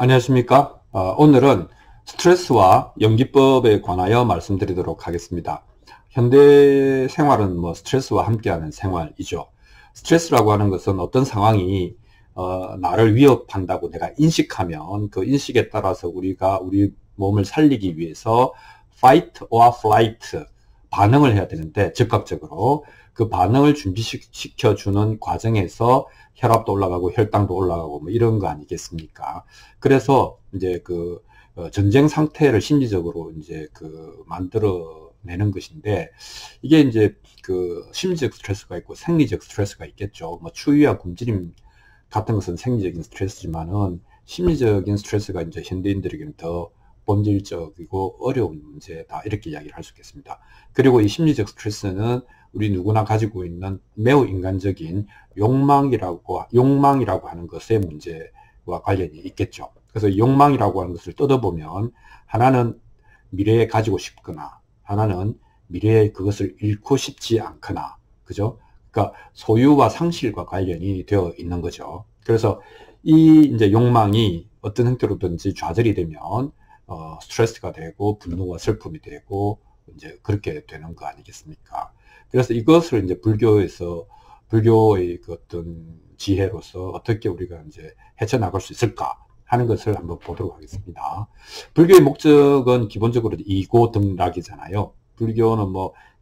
안녕하십니까? 오늘은 스트레스와 연기법에 관하여 말씀드리도록 하겠습니다. 현대 생활은 스트레스와 함께하는 생활이죠. 스트레스라고 하는 것은 어떤 상황이 나를 위협한다고 내가 인식하면 그 인식에 따라서 우리가 우리 몸을 살리기 위해서 fight or flight 반응을 해야 되는데, 즉각적으로 그 반응을 준비시켜주는 과정에서 혈압도 올라가고 혈당도 올라가고 이런 거 아니겠습니까? 그래서 이제 전쟁 상태를 심리적으로 이제 만들어내는 것인데, 이게 이제 심리적 스트레스가 있고 생리적 스트레스가 있겠죠. 추위와 굶주림 같은 것은 생리적인 스트레스지만은 심리적인 스트레스가 이제 현대인들에게는 더 본질적이고 어려운 문제다, 이렇게 이야기를 할 수 있겠습니다. 그리고 이 심리적 스트레스는 우리 누구나 가지고 있는 매우 인간적인 욕망이라고 하는 것의 문제와 관련이 있겠죠. 그래서 욕망이라고 하는 것을 뜯어보면, 하나는 미래에 가지고 싶거나, 하나는 미래에 그것을 잃고 싶지 않거나, 그죠? 그러니까 소유와 상실과 관련이 되어 있는 거죠. 그래서 이 이제 욕망이 어떤 형태로든지 좌절이 되면 스트레스가 되고 분노와 슬픔이 되고 이제 그렇게 되는 거 아니겠습니까? 그래서 이것을 이제 불교의 그 어떤 지혜로서 어떻게 우리가 이제 헤쳐나갈 수 있을까 하는 것을 한번 보도록 하겠습니다. 불교의 목적은 기본적으로 이고등락이잖아요. 불교는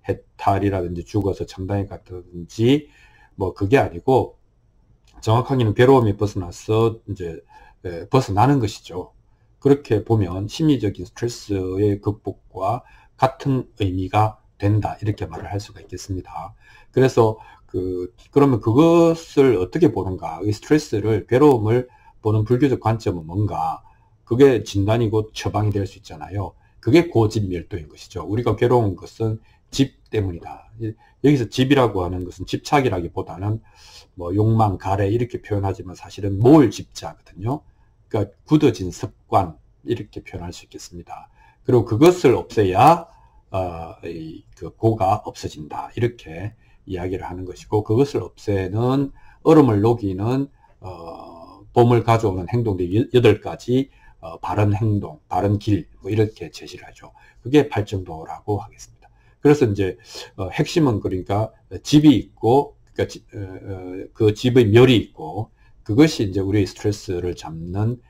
해탈이라든지 죽어서 천당에 갔든지 그게 아니고, 정확하게는 괴로움이 벗어나서 이제 벗어나는 것이죠. 그렇게 보면 심리적인 스트레스의 극복과 같은 의미가 된다, 이렇게 말을 할 수가 있겠습니다. 그래서 그러면 그것을 어떻게 보는가? 이 스트레스를, 괴로움을 보는 불교적 관점은 뭔가? 그게 진단이고 처방이 될 수 있잖아요. 그게 고집멸도인 것이죠. 우리가 괴로운 것은 집 때문이다. 여기서 집이라고 하는 것은 집착이라기보다는 욕망, 가래 이렇게 표현하지만 사실은 몰집자거든요. 그러니까 굳어진 습관, 이렇게 표현할 수 있겠습니다. 그리고 그것을 없애야 고가 없어진다, 이렇게 이야기를 하는 것이고, 그것을 없애는, 얼음을 녹이는 봄을 가져오는 행동들 8가지 바른 행동, 바른 길, 이렇게 제시를 하죠. 그게 팔정도라고 하겠습니다. 그래서 이제 핵심은, 그러니까 집이 있고, 그러니까 그 집의 멸이 있고, 그것이 이제 우리의 스트레스를 잡는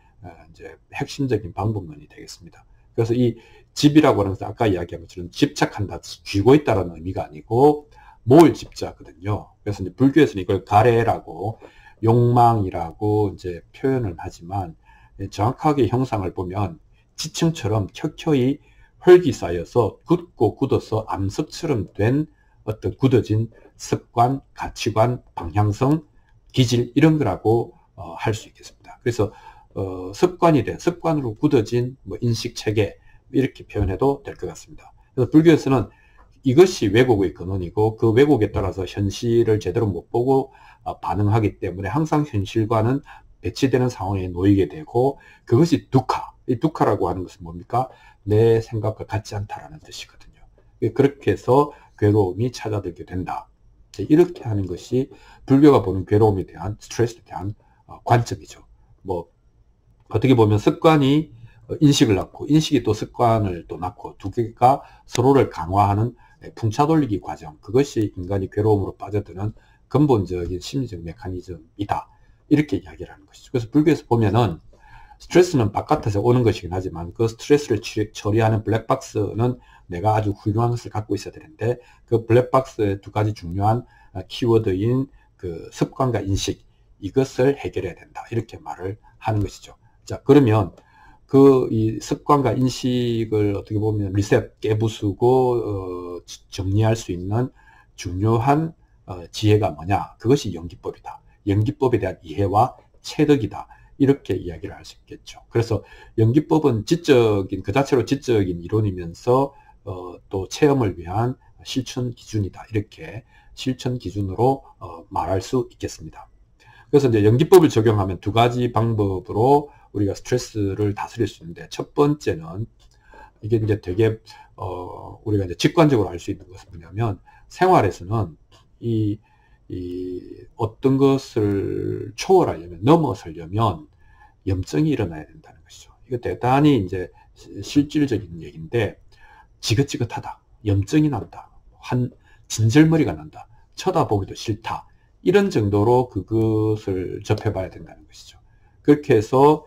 이제 핵심적인 방법론이 되겠습니다. 그래서 이 집이라고 하는 것은 아까 이야기한 것처럼 집착한다, 쥐고 있다는 의미가 아니고 몰집자거든요. 그래서 이제 불교에서는 이걸 가래라고, 욕망이라고 이제 표현을 하지만, 정확하게 형상을 보면 지층처럼 켜켜이 흙이 쌓여서 굳고 굳어서 암석처럼 된 어떤 굳어진 습관, 가치관, 방향성, 기질, 이런 거라고 할 수 있겠습니다. 그래서 습관이 된, 습관으로 굳어진 인식 체계, 이렇게 표현해도 될 것 같습니다. 그래서 불교에서는 이것이 왜곡의 근원이고, 그 왜곡에 따라서 현실을 제대로 못 보고 반응하기 때문에 항상 현실과는 배치되는 상황에 놓이게 되고, 그것이 두카. 이 두카라고 하는 것은 뭡니까? 내 생각과 같지 않다라는 뜻이거든요. 그렇게 해서 괴로움이 찾아들게 된다. 이렇게 하는 것이 불교가 보는 괴로움에 대한, 스트레스에 대한 관점이죠. 어떻게 보면 습관이 인식을 낳고, 인식이 또 습관을 또 낳고, 두 개가 서로를 강화하는 풍차 돌리기 과정, 그것이 인간이 괴로움으로 빠져드는 근본적인 심리적 메커니즘이다, 이렇게 이야기를 하는 것이죠. 그래서 불교에서 보면은 스트레스는 바깥에서 오는 것이긴 하지만, 그 스트레스를 처리하는 블랙박스는 내가 아주 훌륭한 것을 갖고 있어야 되는데, 그 블랙박스의 2가지 중요한 키워드인 그 습관과 인식, 이것을 해결해야 된다, 이렇게 말을 하는 것이죠. 자, 그러면 이 습관과 인식을 어떻게 보면 리셋, 깨부수고 정리할 수 있는 중요한 지혜가 뭐냐? 그것이 연기법이다. 연기법에 대한 이해와 체득이다, 이렇게 이야기를 할 수 있겠죠. 그래서 연기법은 그 자체로 지적인 이론이면서 또 체험을 위한 실천 기준이다, 이렇게 실천 기준으로 말할 수 있겠습니다. 그래서 이제 연기법을 적용하면 2가지 방법으로 우리가 스트레스를 다스릴 수 있는데, 첫 번째는, 이게 이제 되게 우리가 이제 직관적으로 알 수 있는 것은 뭐냐면, 생활에서는 어떤 것을 초월하려면, 넘어서려면 염증이 일어나야 된다는 것이죠. 이거 대단히 이제 실질적인 얘기인데, 지긋지긋하다, 염증이 난다, 진절머리가 난다, 쳐다보기도 싫다, 이런 정도로 그것을 접해봐야 된다는 것이죠. 그렇게 해서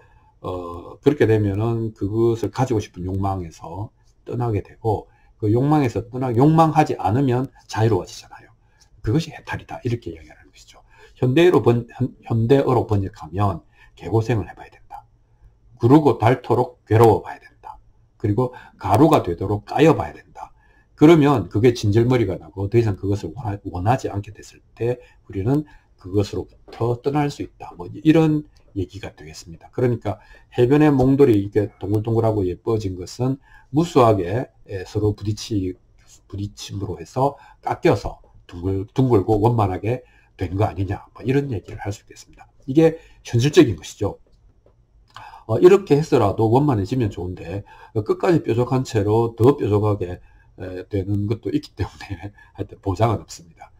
그렇게 되면은 그것을 가지고 싶은 욕망에서 떠나게 되고, 그 욕망에서 욕망하지 않으면 자유로워지잖아요. 그것이 해탈이다, 이렇게 이야기하는 것이죠. 현대어로 번역하면 개고생을 해봐야 된다. 구르고 닳도록 괴로워봐야 된다. 그리고 가루가 되도록 까여봐야 된다. 그러면 그게 진절머리가 나고 더 이상 그것을 원하지 않게 됐을 때 우리는 그것으로부터 떠날 수 있다. 뭐 이런 얘기가 되겠습니다. 그러니까 해변의 몽돌이 이렇게 동글동글하고 예뻐진 것은 무수하게 서로 부딪힘으로 해서 깎여서 둥글고 원만하게 된 거 아니냐, 뭐 이런 얘기를 할 수 있겠습니다. 이게 현실적인 것이죠. 이렇게 해서라도 원만해지면 좋은데 끝까지 뾰족한 채로 더 뾰족하게 되는 것도 있기 때문에 하여튼 보장은 없습니다.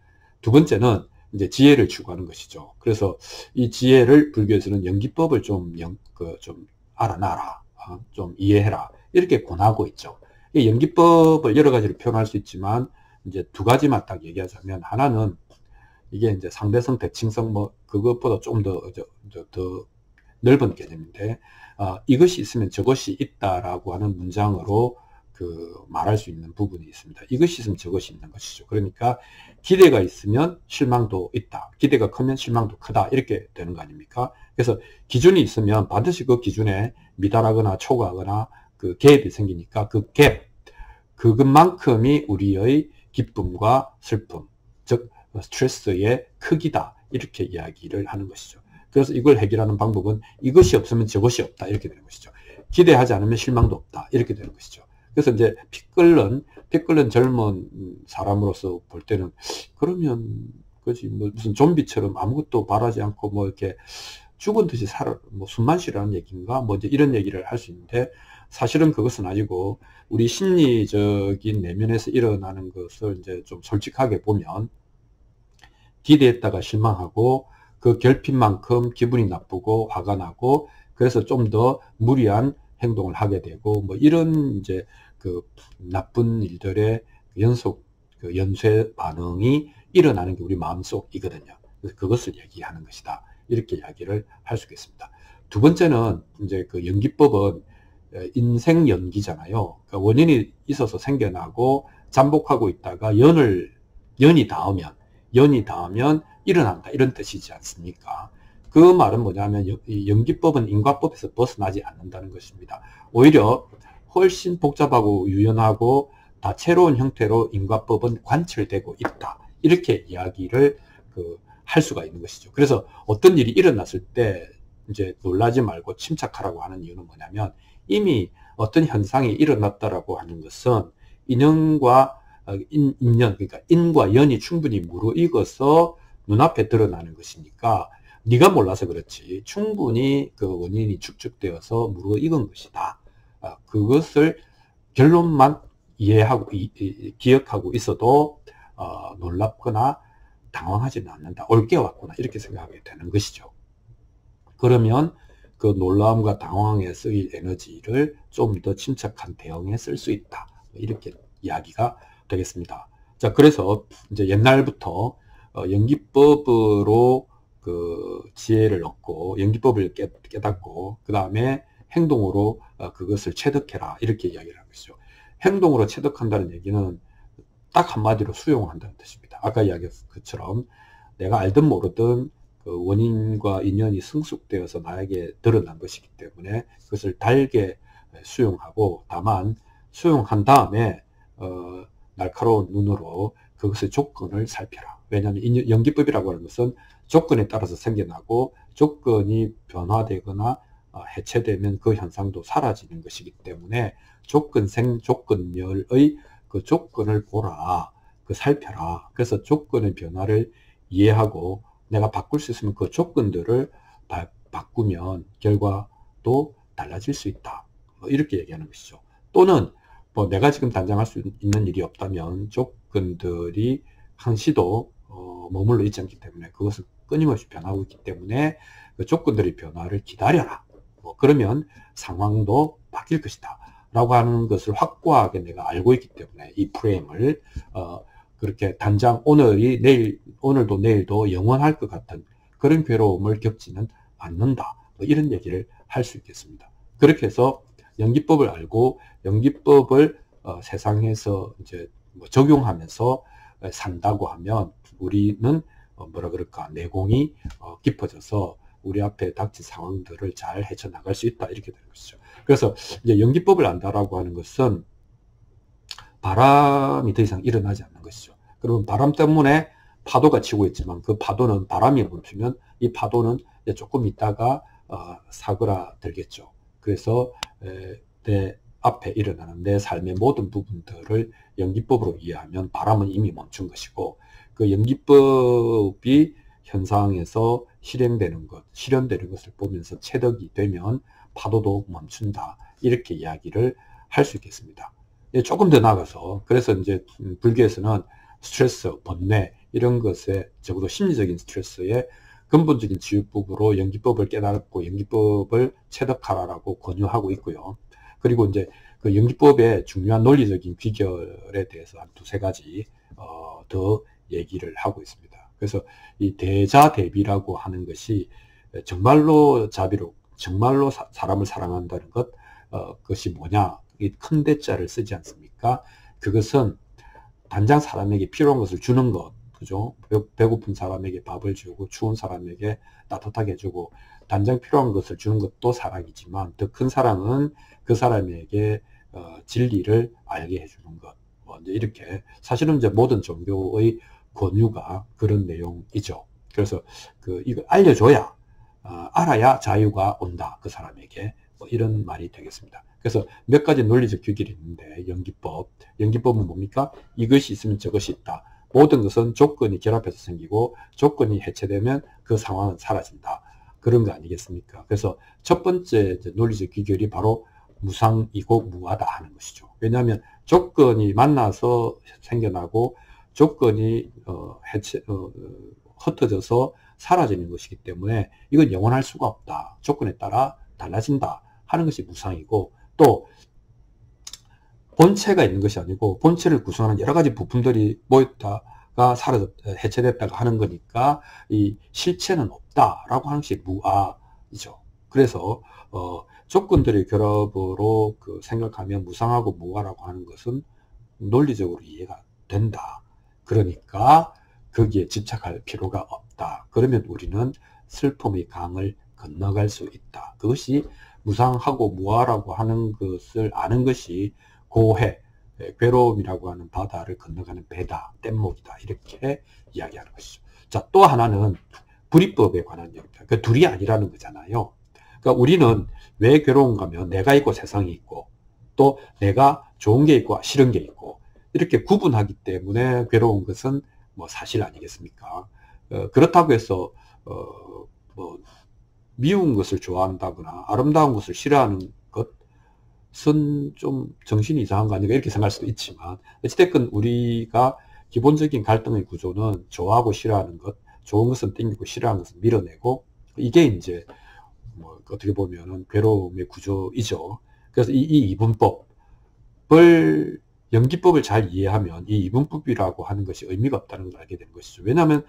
두 번째는 이제 지혜를 추구하는 것이죠. 그래서 이 지혜를 불교에서는 연기법을 좀 알아놔라, 좀 이해해라, 이렇게 권하고 있죠. 이 연기법을 여러 가지로 표현할 수 있지만 이제 두 가지만 딱 얘기하자면, 하나는 이게 이제 상대성, 대칭성, 뭐 그것보다 좀 더 넓은 개념인데, 이것이 있으면 저것이 있다라고 하는 문장으로 말할 수 있는 부분이 있습니다. 이것이 있으면 저것이 있는 것이죠. 그러니까 기대가 있으면 실망도 있다, 기대가 크면 실망도 크다, 이렇게 되는 거 아닙니까? 그래서 기준이 있으면 반드시 그 기준에 미달하거나 초과하거나 그 갭이 생기니까 그 갭, 그것만큼이 우리의 기쁨과 슬픔, 즉 스트레스의 크기다, 이렇게 이야기를 하는 것이죠. 그래서 이걸 해결하는 방법은 이것이 없으면 저것이 없다, 이렇게 되는 것이죠. 기대하지 않으면 실망도 없다, 이렇게 되는 것이죠. 그래서 이제 피 끓는 젊은 사람으로서 볼 때는, 그러면 그지 뭐 무슨 좀비처럼 아무것도 바라지 않고 뭐 이렇게 죽은 듯이 뭐 숨만 쉬라는 얘기인가, 뭐 이제 이런 얘기를 할 수 있는데, 사실은 그것은 아니고 우리 심리적인 내면에서 일어나는 것을 이제 좀 솔직하게 보면, 기대했다가 실망하고 그 결핍만큼 기분이 나쁘고 화가 나고, 그래서 좀 더 무리한 행동을 하게 되고, 뭐 이런 이제 그 나쁜 일들의 연쇄 반응이 일어나는 게 우리 마음속이거든요. 그래서 그것을 얘기하는 것이다, 이렇게 이야기를 할 수 있겠습니다. 두 번째는 이제 그 연기법은 인생 연기잖아요. 그러니까 원인이 있어서 생겨나고 잠복하고 있다가 연이 닿으면 일어난다, 이런 뜻이지 않습니까? 그 말은 뭐냐면, 연기법은 인과법에서 벗어나지 않는다는 것입니다. 오히려 훨씬 복잡하고 유연하고 다채로운 형태로 인과법은 관철되고 있다, 이렇게 이야기를 할 수가 있는 것이죠. 그래서 어떤 일이 일어났을 때 이제 놀라지 말고 침착하라고 하는 이유는 뭐냐면, 이미 어떤 현상이 일어났다라고 하는 것은 그러니까 인과 연이 충분히 무르익어서 눈앞에 드러나는 것이니까, 네가 몰라서 그렇지 충분히 그 원인이 축적되어서 무르익은 것이다. 그것을 결론만 이해하고 기억하고 있어도 놀랍거나 당황하지는 않는다, 옳게 왔구나, 이렇게 생각하게 되는 것이죠. 그러면 그 놀라움과 당황에 쓰일 에너지를 좀 더 침착한 대응에 쓸 수 있다, 이렇게 이야기가 되겠습니다. 자, 그래서 이제 옛날부터 연기법으로 그 지혜를 얻고 연기법을 깨닫고 그 다음에 행동으로 그것을 체득해라, 이렇게 이야기를 하고 있죠. 행동으로 체득한다는 얘기는 딱 한마디로 수용한다는 뜻입니다. 아까 이야기했던 것처럼 내가 알든 모르든 그 원인과 인연이 성숙되어서 나에게 드러난 것이기 때문에 그것을 달게 수용하고, 다만 수용한 다음에 날카로운 눈으로 그것의 조건을 살펴라. 왜냐하면 연기법이라고 하는 것은 조건에 따라서 생겨나고, 조건이 변화되거나 해체되면 그 현상도 사라지는 것이기 때문에 조건생 조건멸의 그 조건을 보라, 살펴라. 그래서 조건의 변화를 이해하고 내가 바꿀 수 있으면 그 조건들을 바꾸면 결과도 달라질 수 있다, 뭐 이렇게 얘기하는 것이죠. 또는 뭐 내가 지금 단장할 수 있는 일이 없다면 조건들이 한시도 머물러 있지 않기 때문에 그것을 끊임없이 변하고 있기 때문에 그 조건들의 변화를 기다려라, 그러면 상황도 바뀔 것이다 라고 하는 것을 확고하게 내가 알고 있기 때문에 이 프레임을 그렇게 단장 오늘도 내일도 영원할 것 같은 그런 괴로움을 겪지는 않는다. 뭐 이런 얘기를 할 수 있겠습니다. 그렇게 해서 연기법을 알고 연기법을 세상에서 이제 뭐 적용하면서 산다고 하면 우리는 뭐라 그럴까, 내공이 깊어져서 우리 앞에 닥친 상황들을 잘 헤쳐나갈 수 있다, 이렇게 되는 것이죠. 그래서 이제 연기법을 안다라고 하는 것은 바람이 더 이상 일어나지 않는 것이죠. 그러면 바람 때문에 파도가 치고 있지만 그 파도는, 바람이 멈추면 이 파도는 조금 있다가 사그라들겠죠. 그래서 내 앞에 일어나는 내 삶의 모든 부분들을 연기법으로 이해하면 바람은 이미 멈춘 것이고, 그 연기법이 현상에서 실현되는 것을 보면서 체득이 되면 파도도 멈춘다, 이렇게 이야기를 할 수 있겠습니다. 조금 더 나가서, 그래서 이제 불교에서는 스트레스, 번뇌 이런 것에, 적어도 심리적인 스트레스의 근본적인 치유법으로 연기법을 깨닫고 연기법을 체득하라라고 권유하고 있고요. 그리고 이제 그 연기법의 중요한 논리적인 귀결에 대해서 한 두세 가지 더 얘기를 하고 있습니다. 그래서 이 대자대비라고 하는 것이 정말로 자비로, 정말로 사람을 사랑한다는 것, 그것이 뭐냐? 이 큰 대자를 쓰지 않습니까? 그것은 단장 사람에게 필요한 것을 주는 것, 그죠? 배고픈 사람에게 밥을 주고 추운 사람에게 따뜻하게 해주고, 단장 필요한 것을 주는 것도 사랑이지만 더 큰 사랑은 그 사람에게 진리를 알게 해주는 것. 이제 이렇게 사실은 이제 모든 종교의 권유가 그런 내용이죠. 그래서 이걸 알려줘야, 알아야 자유가 온다, 그 사람에게. 뭐 이런 말이 되겠습니다. 그래서 몇 가지 논리적 규율이 있는데, 연기법은 뭡니까? 이것이 있으면 저것이 있다. 모든 것은 조건이 결합해서 생기고 조건이 해체되면 그 상황은 사라진다. 그런 거 아니겠습니까? 그래서 첫 번째 논리적 귀결이 바로 무상이고 무하다 하는 것이죠. 왜냐하면 조건이 만나서 생겨나고 조건이 흩어져서 사라지는 것이기 때문에 이건 영원할 수가 없다. 조건에 따라 달라진다 하는 것이 무상이고, 또 본체가 있는 것이 아니고 본체를 구성하는 여러 가지 부품들이 모였다가 해체됐다가 하는 거니까 이 실체는 없다라고 하는 것이 무아이죠. 그래서 조건들의 결합으로 생각하면 무상하고 무아라고 하는 것은 논리적으로 이해가 된다. 그러니까 거기에 집착할 필요가 없다. 그러면 우리는 슬픔의 강을 건너갈 수 있다. 그것이 무상하고 무아라고 하는 것을 아는 것이 고해, 괴로움이라고 하는 바다를 건너가는 배다, 뗏목이다, 이렇게 이야기하는 것이죠. 자, 또 하나는 불이법에 관한 얘기입니다. 그 둘이 아니라는 거잖아요. 그러니까 우리는 왜 괴로운가 하면 내가 있고 세상이 있고, 또 내가 좋은 게 있고 싫은 게 있고, 이렇게 구분하기 때문에 괴로운 것은 뭐 사실 아니겠습니까? 그렇다고 해서 뭐 미운 것을 좋아한다거나 아름다운 것을 싫어하는 것은 좀 정신이 이상한 거 아닌가, 이렇게 생각할 수도 있지만, 어찌됐건 우리가 기본적인 갈등의 구조는 좋아하고 싫어하는 것, 좋은 것은 땡기고 싫어하는 것은 밀어내고, 이게 이제 뭐 어떻게 보면은 괴로움의 구조이죠. 그래서 이 이분법을, 연기법을 잘 이해하면 이 이분법이라고 하는 것이 의미가 없다는 걸 알게 되는 것이죠. 왜냐하면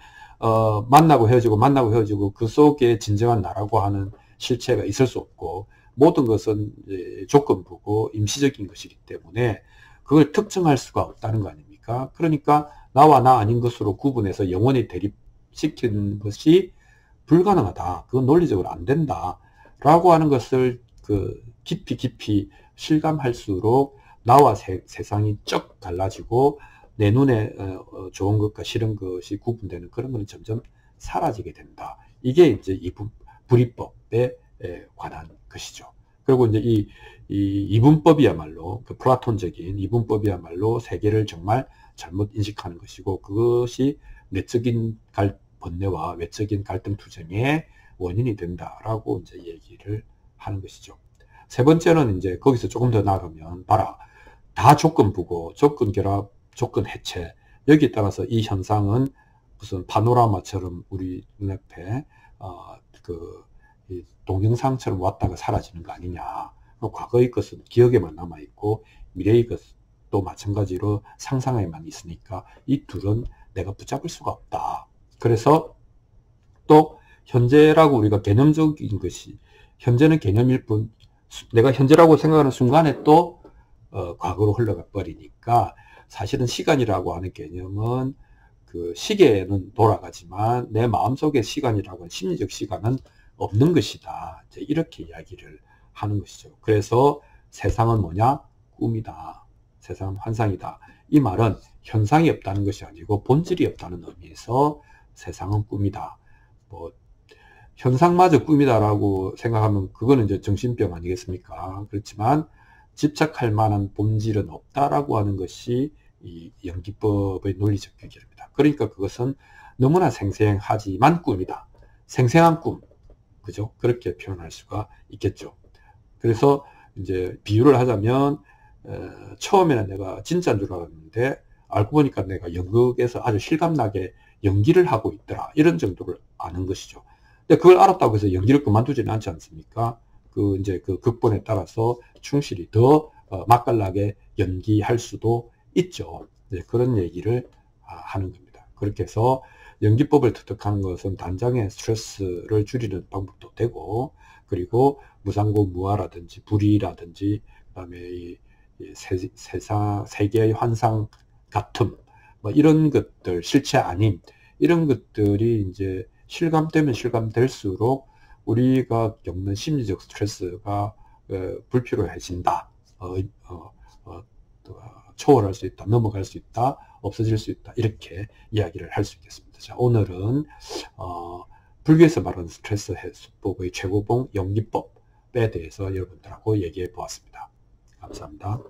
만나고 헤어지고 그 속에 진정한 나라고 하는 실체가 있을 수 없고, 모든 것은 이제 조건부고 임시적인 것이기 때문에 그걸 특정할 수가 없다는 거 아닙니까? 그러니까 나와 나 아닌 것으로 구분해서 영원히 대립시키는 것이 불가능하다. 그건 논리적으로 안 된다. 라고 하는 것을 깊이 실감할수록 나와 세상이 쩍 달라지고 내 눈에 좋은 것과 싫은 것이 구분되는 그런 것은 점점 사라지게 된다. 이게 이제 불이법에 관한 것이죠. 그리고 이제 이 이분법이야말로, 그 플라톤적인 이분법이야말로 세계를 정말 잘못 인식하는 것이고, 그것이 내적인 번뇌와 외적인 갈등 투쟁의 원인이 된다라고 이제 얘기를 하는 것이죠. 세 번째는 이제 거기서 조금 더 나가면, 봐라, 다 조건부고 조건 결합, 조건 해체, 여기에 따라서 이 현상은 무슨 파노라마처럼 우리 눈앞에 동영상처럼 왔다가 사라지는 거 아니냐. 과거의 것은 기억에만 남아있고 미래의 것도 마찬가지로 상상에만 있으니까 이 둘은 내가 붙잡을 수가 없다. 그래서 또 현재라고 우리가 개념적인 것이, 현재는 개념일 뿐 내가 현재라고 생각하는 순간에 또 과거로 흘러가 버리니까, 사실은 시간이라고 하는 개념은 그 시계는 돌아가지만 내 마음속의 시간이라고 하는 심리적 시간은 없는 것이다. 이제 이렇게 이야기를 하는 것이죠. 그래서 세상은 뭐냐? 꿈이다. 세상은 환상이다. 이 말은 현상이 없다는 것이 아니고 본질이 없다는 의미에서 세상은 꿈이다. 뭐 현상마저 꿈이다라고 생각하면 그거는 이제 정신병 아니겠습니까? 그렇지만 집착할 만한 본질은 없다라고 하는 것이 이 연기법의 논리적 규결입니다. 그러니까 그것은 너무나 생생하지만 꿈이다. 생생한 꿈. 그죠? 그렇게 표현할 수가 있겠죠. 그래서 이제 비유를 하자면, 처음에는 내가 진짜인 줄 알았는데, 알고 보니까 내가 연극에서 아주 실감나게 연기를 하고 있더라. 이런 정도를 아는 것이죠. 근데 그걸 알았다고 해서 연기를 그만두지는 않지 않습니까? 이제 그 극본에 따라서 충실히 더 맛깔나게 연기할 수도 있죠. 네, 그런 얘기를 하는 겁니다. 그렇게 해서 연기법을 터득하는 것은 단장의 스트레스를 줄이는 방법도 되고, 그리고 무상고 무아라든지 불의라든지, 그 다음에 이 세계의 환상 같음, 뭐 이런 것들, 실체 아님, 이런 것들이 이제 실감되면 실감될수록 우리가 겪는 심리적 스트레스가 불필요해진다. 초월할 수 있다, 넘어갈 수 있다, 없어질 수 있다, 이렇게 이야기를 할 수 있겠습니다. 자, 오늘은 불교에서 말하는 스트레스 해소법의 최고봉 연기법에 대해서 여러분들하고 얘기해 보았습니다. 감사합니다.